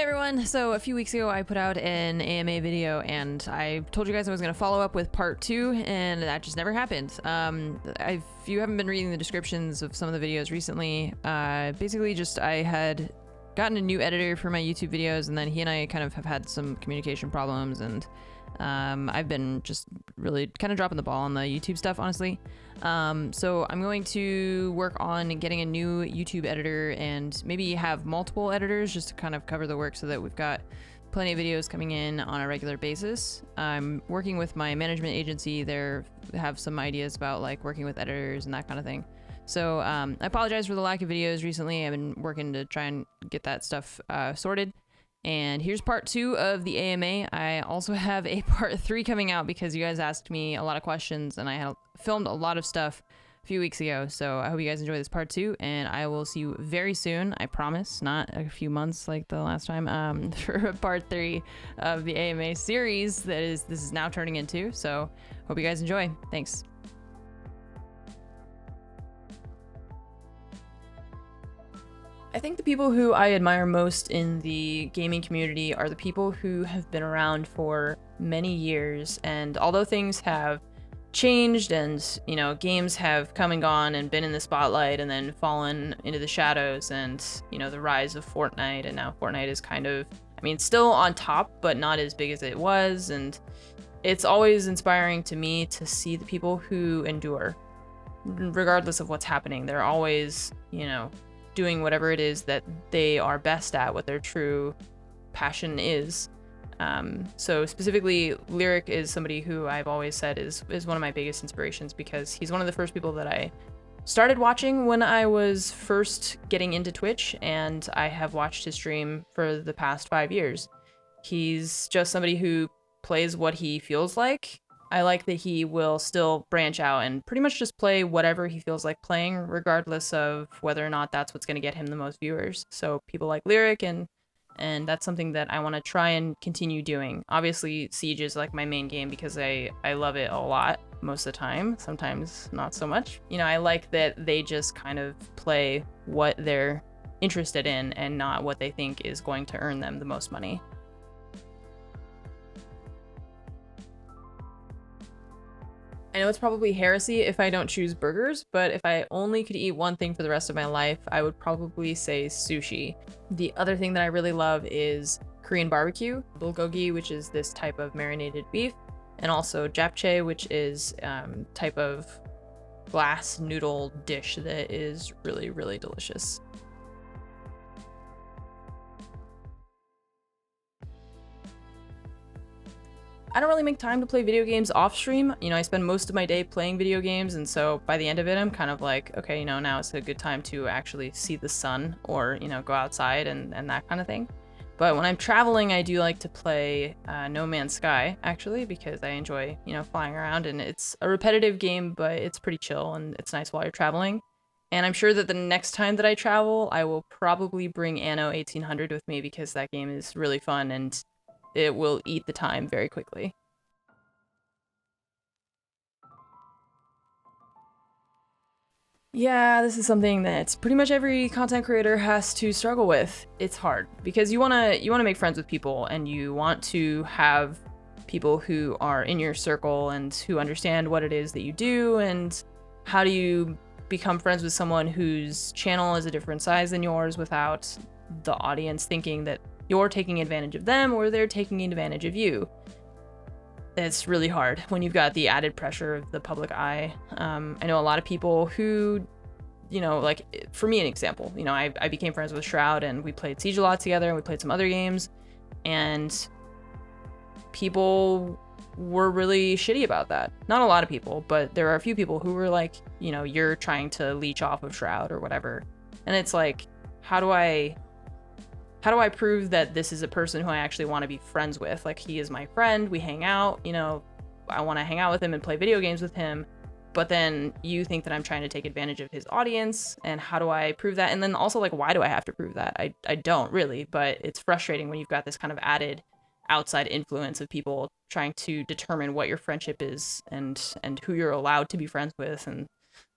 Hey everyone, so a few weeks ago I put out an AMA video and I told you guys I was going to follow up with part 2 and that just never happened. If you haven't been reading the descriptions of some of the videos recently, basically just I had gotten a new editor for my YouTube videos and then he and I kind of have had some communication problems and I've been just really kind of dropping the ball on the YouTube stuff, honestly. So I'm going to work on getting a new YouTube editor and maybe have multiple editors just to kind of cover the work so that we've got plenty of videos coming in on a regular basis. I'm working with my management agency. They have some ideas about like working with editors and that kind of thing. So I apologize for the lack of videos recently. I've been working to try and get that stuff sorted. And here's part 2 of the AMA. I also have a part 3 coming out because you guys asked me a lot of questions and I had filmed a lot of stuff a few weeks ago. So I hope you guys enjoy this part 2 and I will see you very soon. I promise, not a few months like the last time, for part 3 of the AMA series this is now turning into. So hope you guys enjoy. Thanks. I think the people who I admire most in the gaming community are the people who have been around for many years, and although things have changed and, you know, games have come and gone and been in the spotlight and then fallen into the shadows and, you know, the rise of Fortnite, and now Fortnite is kind of, I mean, still on top, but not as big as it was, and it's always inspiring to me to see the people who endure, regardless of what's happening. They're always, you know, doing whatever it is that they are best at, what their true passion is. So specifically, Lyric is somebody who I've always said is one of my biggest inspirations because he's one of the first people that I started watching when I was first getting into Twitch, and I have watched his stream for the past 5 years. He's just somebody who plays what he feels like. I like that he will still branch out and pretty much just play whatever he feels like playing, regardless of whether or not that's what's going to get him the most viewers. So people like Lyric, and that's something that I want to try and continue doing. Obviously, Siege is like my main game because I love it a lot most of the time, sometimes not so much. You know, I like that they just kind of play what they're interested in and not what they think is going to earn them the most money. I know it's probably heresy if I don't choose burgers, but if I only could eat one thing for the rest of my life, I would probably say sushi. The other thing that I really love is Korean barbecue, bulgogi, which is this type of marinated beef, and also japchae, which is type of glass noodle dish that is really, really delicious. I don't really make time to play video games off stream. You know, I spend most of my day playing video games, and so by the end of it, I'm kind of like, okay, you know, now it's a good time to actually see the sun or, you know, go outside and that kind of thing. But when I'm traveling, I do like to play No Man's Sky, actually, because I enjoy, you know, flying around, and it's a repetitive game, but it's pretty chill, and it's nice while you're traveling. And I'm sure that the next time that I travel, I will probably bring Anno 1800 with me because that game is really fun, and it will eat the time very quickly. Yeah, this is something that pretty much every content creator has to struggle with. It's hard because you wanna make friends with people, and you want to have people who are in your circle and who understand what it is that you do, and how do you become friends with someone whose channel is a different size than yours without the audience thinking that you're taking advantage of them or they're taking advantage of you. It's really hard when you've got the added pressure of the public eye. I know a lot of people who, you know, like for me, an example, you know, I became friends with Shroud and we played Siege a lot together and we played some other games, and people were really shitty about that. Not a lot of people, but there are a few people who were like, you know, you're trying to leech off of Shroud or whatever. And it's like, how do I prove that this is a person who I actually want to be friends with? Like, he is my friend, we hang out, you know, I want to hang out with him and play video games with him, but then you think that I'm trying to take advantage of his audience, and how do I prove that? And then also, like, why do I have to prove that? I don't really, but it's frustrating when you've got this kind of added outside influence of people trying to determine what your friendship is and who you're allowed to be friends with, and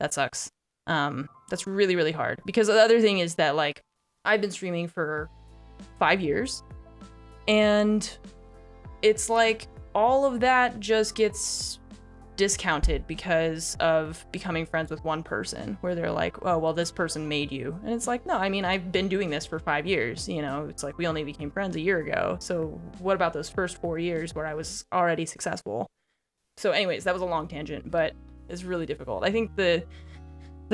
that sucks. That's really, really hard. Because the other thing is that, like, I've been streaming for 5 years. And it's like all of that just gets discounted because of becoming friends with one person, where they're like, oh, well, this person made you. And it's like, no, I mean, I've been doing this for 5 years. You know, it's like we only became friends a year ago. So what about those first 4 years where I was already successful? So anyways, that was a long tangent, but it's really difficult. I think the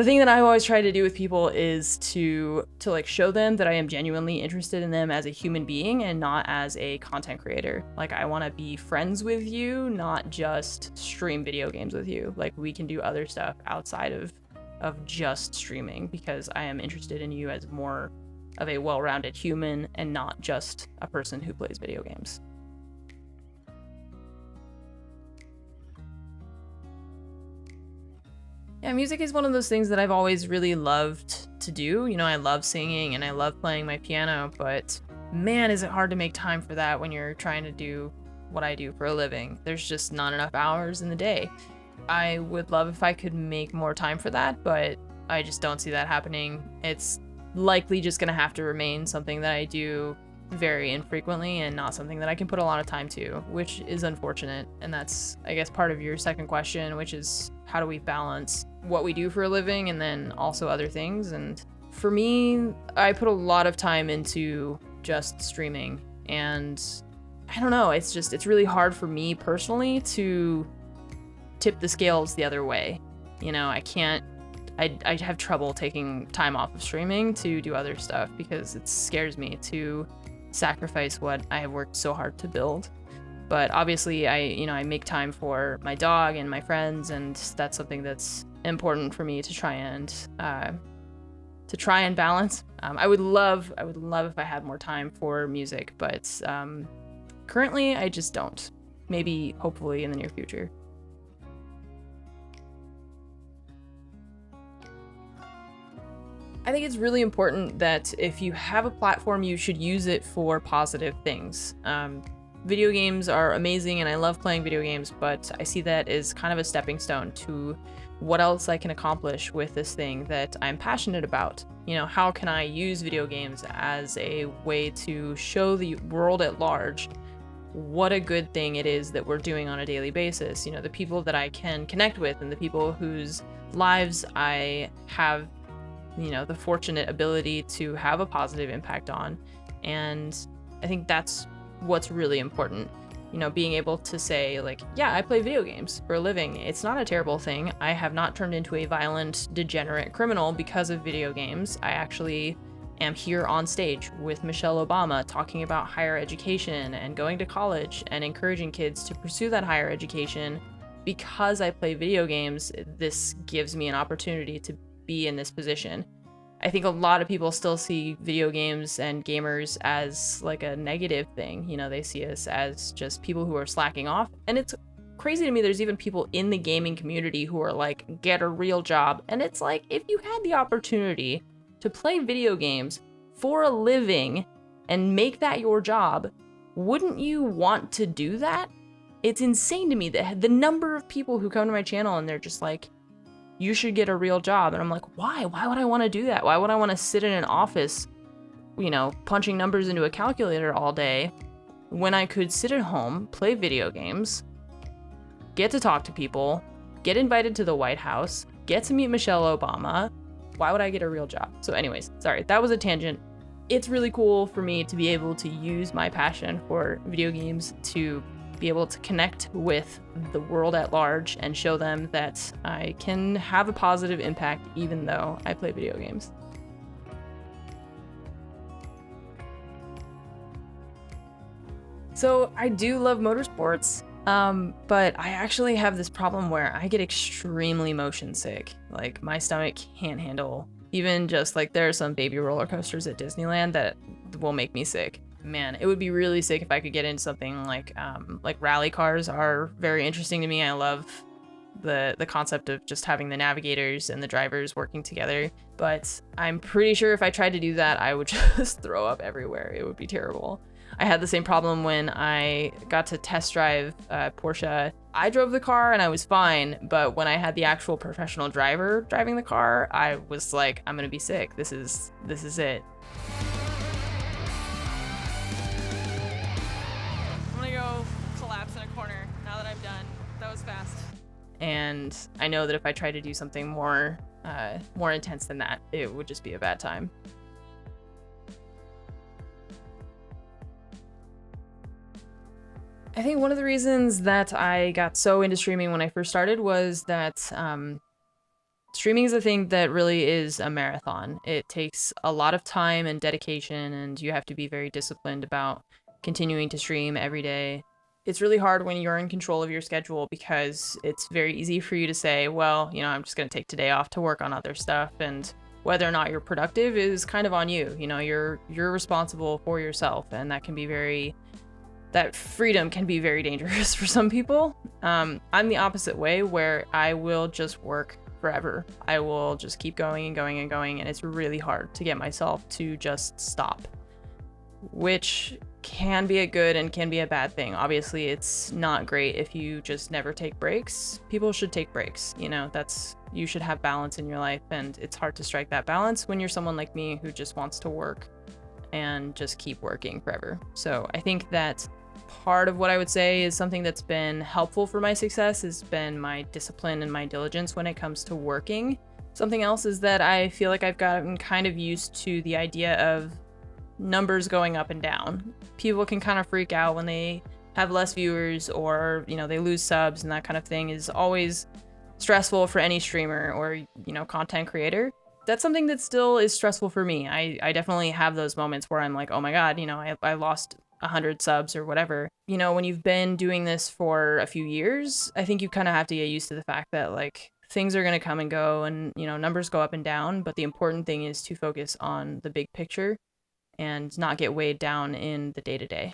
thing that I always try to do with people is to like show them that I am genuinely interested in them as a human being and not as a content creator. Like, I want to be friends with you, not just stream video games with you. Like, we can do other stuff outside of just streaming, because I am interested in you as more of a well-rounded human and not just a person who plays video games. Yeah, music is one of those things that I've always really loved to do. You know, I love singing and I love playing my piano, but man, is it hard to make time for that when you're trying to do what I do for a living. There's just not enough hours in the day. I would love if I could make more time for that, but I just don't see that happening. It's likely just gonna have to remain something that I do very infrequently and not something that I can put a lot of time to, which is unfortunate. And that's, I guess, part of your second question, which is how do we balance what we do for a living and then also other things. And for me, I put a lot of time into just streaming, and I don't know, it's really hard for me personally to tip the scales the other way. You know, I have trouble taking time off of streaming to do other stuff because it scares me to sacrifice what I have worked so hard to build. But obviously I make time for my dog and my friends, and that's something that's important for me to try and balance. I would love if I had more time for music, but currently I just don't. Maybe hopefully in the near future. I think it's really important that if you have a platform, you should use it for positive things. Video games are amazing and I love playing video games, but I see that as kind of a stepping stone to what else I can accomplish with this thing that I'm passionate about. You know, how can I use video games as a way to show the world at large what a good thing it is that we're doing on a daily basis? You know, the people that I can connect with and the people whose lives I have, you know, the fortunate ability to have a positive impact on. And I think that's what's really important. You know, being able to say, like, yeah, I play video games for a living. It's not a terrible thing. I have not turned into a violent, degenerate criminal because of video games. I actually am here on stage with Michelle Obama talking about higher education and going to college and encouraging kids to pursue that higher education. Because I play video games, this gives me an opportunity to be in this position. I think a lot of people still see video games and gamers as like a negative thing. You know, they see us as just people who are slacking off. And it's crazy to me, there's even people in the gaming community who are like, get a real job. And it's like, if you had the opportunity to play video games for a living and make that your job, wouldn't you want to do that? It's insane to me that the number of people who come to my channel and they're just like, you should get a real job. And I'm like, why? Why would I want to do that? Why would I want to sit in an office, you know, punching numbers into a calculator all day when I could sit at home, play video games, get to talk to people, get invited to the White House, get to meet Michelle Obama? Why would I get a real job? So anyways, sorry, that was a tangent. It's really cool for me to be able to use my passion for video games to be able to connect with the world at large and show them that I can have a positive impact even though I play video games. So I do love motorsports, but I actually have this problem where I get extremely motion sick. Like, my stomach can't handle even just like, there are some baby roller coasters at Disneyland that will make me sick. Man, it would be really sick if I could get into something like rally cars are very interesting to me. I love the concept of just having the navigators and the drivers working together. But I'm pretty sure if I tried to do that, I would just throw up everywhere. It would be terrible. I had the same problem when I got to test drive Porsche. I drove the car and I was fine, but when I had the actual professional driver driving the car, I was like, I'm gonna be sick. This is it. And I know that if I tried to do something more intense than that, it would just be a bad time. I think one of the reasons that I got so into streaming when I first started was that streaming is a thing that really is a marathon. It takes a lot of time and dedication, and you have to be very disciplined about continuing to stream every day. It's really hard when you're in control of your schedule because it's very easy for you to say, well, I'm just going to take today off to work on other stuff, and whether or not you're productive is kind of on you. You're responsible for yourself, and that freedom can be very dangerous for some people. I'm the opposite way, where I will just work forever. I will just keep going and going and going, and it's really hard to get myself to just stop, which can be a good and can be a bad thing. Obviously, it's not great if you just never take breaks. People should take breaks. You should have balance in your life, and it's hard to strike that balance when you're someone like me who just wants to work and just keep working forever. So I think that part of what I would say is something that's been helpful for my success has been my discipline and my diligence when it comes to working. Something else is that I feel like I've gotten kind of used to the idea of numbers going up and down. People can kind of freak out when they have less viewers, or they lose subs, and that kind of thing is always stressful for any streamer or content creator. That's something that still is stressful for me. I definitely have those moments where I'm like, oh my god, I lost 100 subs or whatever. When you've been doing this for a few years, I think you kind of have to get used to the fact that things are going to come and go, and numbers go up and down, but the important thing is to focus on the big picture and not get weighed down in the day-to-day.